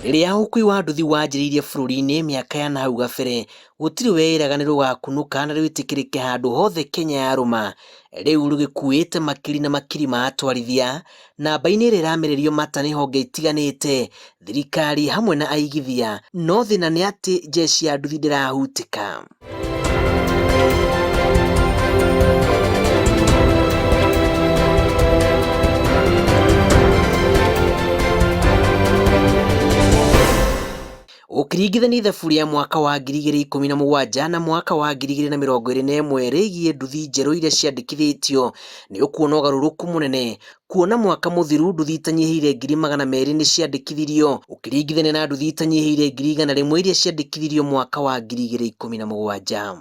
Riria ukui wa nduthi wanjiriirie bururi-ini miaka ya nahau gabere gutiri weiraga ni rugakunuka na rwitikirike handu hothe Kenya ya ruma. Riu rugikuite makiri na makiri ma atwarithia, namba-ini iria iramiririo mata ni honge itiganite, thirikari hamwe na aigithia, no thina ni ati jeshi ya nduthi ndirahutika. Ukiringithania ithabu ria mwaka wa 2017 na mwaka wa 2021 rigiĩ nduthi njerũ iria ciandĩkithĩtio, nĩ ũkuona ũgarũrũku mũnene, kuona mwaka mũthiru nduthi itanyihiire 200,000 nĩ ciandĩkithirio ukiringithania na nduthi itanyihiire 100,000 iria ciandĩkithirio mwaka wa 2017.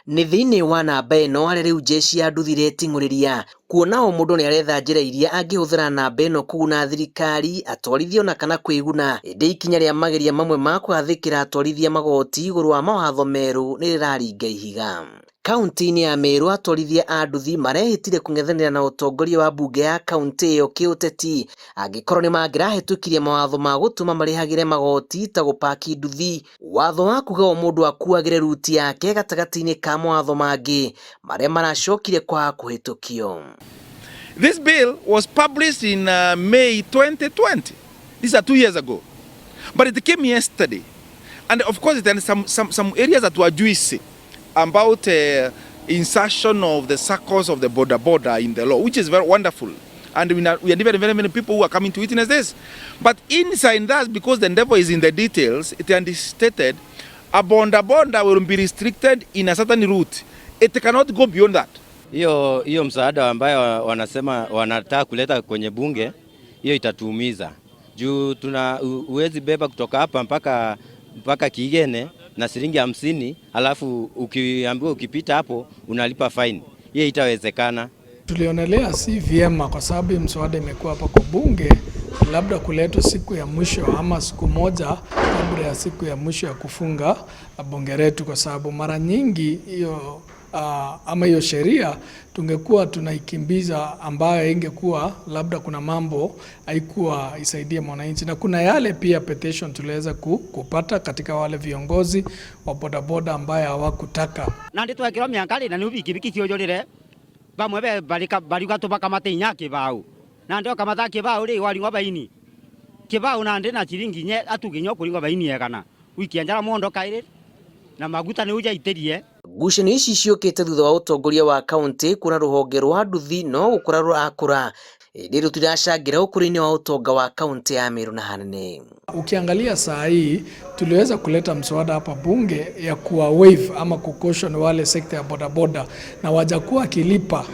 Nĩ thĩinĩ wa namba ĩno harĩa rĩu jeshi ya nduthi reting'ũrĩria, kuona o mũndũ nĩ aretha njĩra iria angĩhũthĩra namba ĩno kũguna thirikari, atwarithia ona kana kwĩguna. Ĩndĩ ikinya rĩa mageria mamwe ma kũgathĩkĩra atwarithia magoti igũrũ wa mawatho merũ nĩ rĩraringa ihiga. Kaunti-inĩ ya Meru, atwarithia a nduthi marehĩtire kũng'ethanĩra na ũtongoria wa mbunge ya kaunti ĩyo kĩũteti angĩkorwo nĩ mangĩrahĩtũkirie mawatho ma gũtũma marĩhagĩre magoti ta gũpaki nduthi, watho wa kuga o mũndũ akuagĩre ruti yake gatagatĩ-inĩ ka mawatho mangĩ marĩa maracokire kwaga kũhĩtũkio. This bill was published in May 2020. These are 2 years ago. But it came yesterday. And of course, there are some areas that were juicy about insertion of the circles of the border in the law, which is very wonderful. And we are very many people who are coming to witness this. But inside that, because the devil is in the details, it is stated a border will be restricted in a certain route. It cannot go beyond that. Hiyo msaada ambayo wanasema wanataka kuleta kwenye bunge, hiyo itatuumiza. Juu uwezi beba kutoka hapa mpaka Kigene na shilingi 50, alafu ukiambiwa ukipita hapo unalipa fine. Hiyo itawezekana. Tulionelea si vyema kwa sababu mswada imekuwa hapa kwa bunge, labda kuletwa siku ya mwisho ama siku moja kabla ya siku ya mwisho ya kufunga bunge letu, kwa sababu mara nyingi hiyo ama hiyo sheria tungekuwa tunaikimbiza, ambayo ingekuwa labda kuna mambo haikuwa isaidie mwananchi, na kuna yale pia petition tuliweza kupata katika wale viongozi wa bodaboda ambaye hawakutaka. Na ndio twekirwo miankari na nubi kibiki cyojorire bamwe bariga tubaka matinya kibau na ndio kamata kibau ri waringwa baini kibau na ndi na chiringi nye atuginyo kuringwa baini yekana wiki anjara mondo kaire na maguta ni uja iterie. Ngucanio ici ciũkĩte thutha wa ũtongoria wa kaunti kuona rũhonge rwa nduthi no gũkũra rũrakũra, ĩndĩ rũtiracangĩra ũkũria-inĩ wa ũtonga wa kaunti ya Meru na hanene. Ukiangalia saa hii tuliweza kuleta mswada hapa bunge ya kuwa waive ama kucaution wale sekta ya bodaboda na wajakuwa kilipa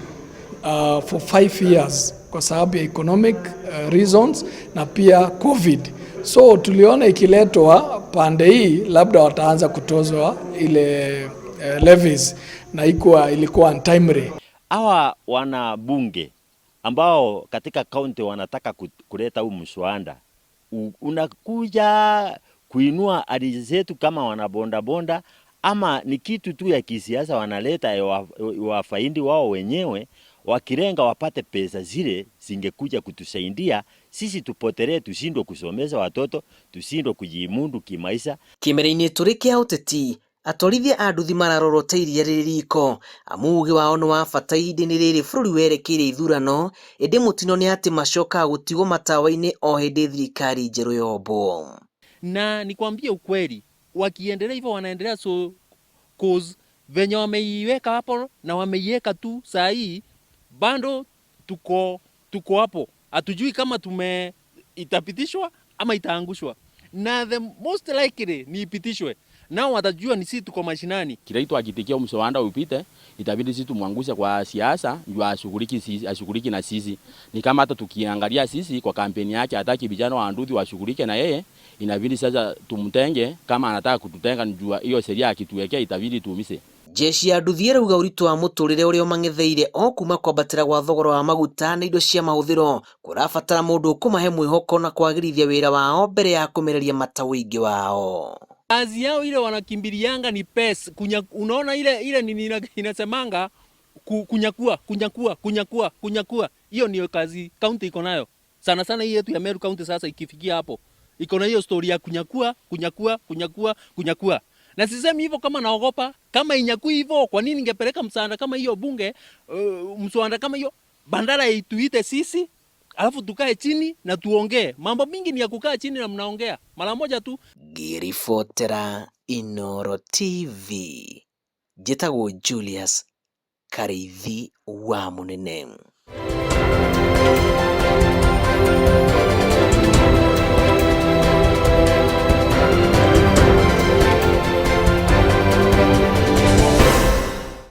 for 5 years kwa sababu ya economic reasons na pia COVID. So tuliona ikiletwa pande hii labda wataanza kutozwa ile levies na ilikuwa untimely. Hawa wana bunge ambao katika kaunti wanataka kuleta huu mswada unakuja kuinua hali zetu kama wanabonda ama ni kitu tu ya kisiasa wanaleta wafaidi wao wenyewe, wakirenga wapate pesa zile zingekuja kutusaidia sisi tupotelee, tushindwe kusomesha watoto, tushindwe kujimundu kimaisha. Kimera-inĩ tũrĩ kĩa ũteti, atwarithia a nduthi mararorota iria rĩrĩ riko, amu uge wao nĩ wa bata ihinda-inĩ rĩrĩ bũrũri werekeire ithurano, ĩndĩ mũtino nĩ atĩ macokaga gũtigwo matawa-inĩ o hĩndĩ thirikari njerũ yombwo. Na nikwambie ukweli, wakiendelea hivyo wanaendelea cause venye wameiweka hapo na wameiweka tu saa hii bado tuko hapo. Hatujui kama itapitishwa ama itaangushwa. Na the most likely ni ipitishwe. Nao watajua ni sisi tuko mashinani. Kila mtu akitikia mswada upite, itabidi sisi tumwangushe kwa siasa, ndio ashughuliki na sisi. Ni kama hata tukiangalia sisi kwa kampeni yake hataki vijana wa nduthi washughulike na yeye, inabidi sasa tumtenge. Kama anataka kututenga, njua hiyo sheria akituwekea itabidi tuumise. Jeshi ya nduthi rauga ũritũ wa mũtũrĩre ũrĩa ũmang'etheire o kuma kwambatĩra gwa thogora wa maguta na indo cia mahũthĩro kũrabatara mũndũ ũkũmahe mwĩhoko na kwagĩrithia wĩra wao mbere ya kũmereria mata wĩingĩ wao. Kazi yao ile wanakimbilianga ni pesa. Unaona ile nini inasemanga kunyakua. Hiyo niyo kazi county iko nayo. Sana hii yetu ya Meru County sasa ikifikia hapo iko na hiyo story ya kunyakua. Na sisemi hivyo kama naogopa, kama inyakui hivyo, kwa nini ningepeleka msaada kama hiyo bunge, mswada kama hiyo, bandara ituite sisi, alafu tukae chini na tuongee. Mambo mingi ni ya kukaa chini na mnaongea mara moja tu. Ngĩribotera Inooro TV, njĩtagwo Julius Karithi wa Munene.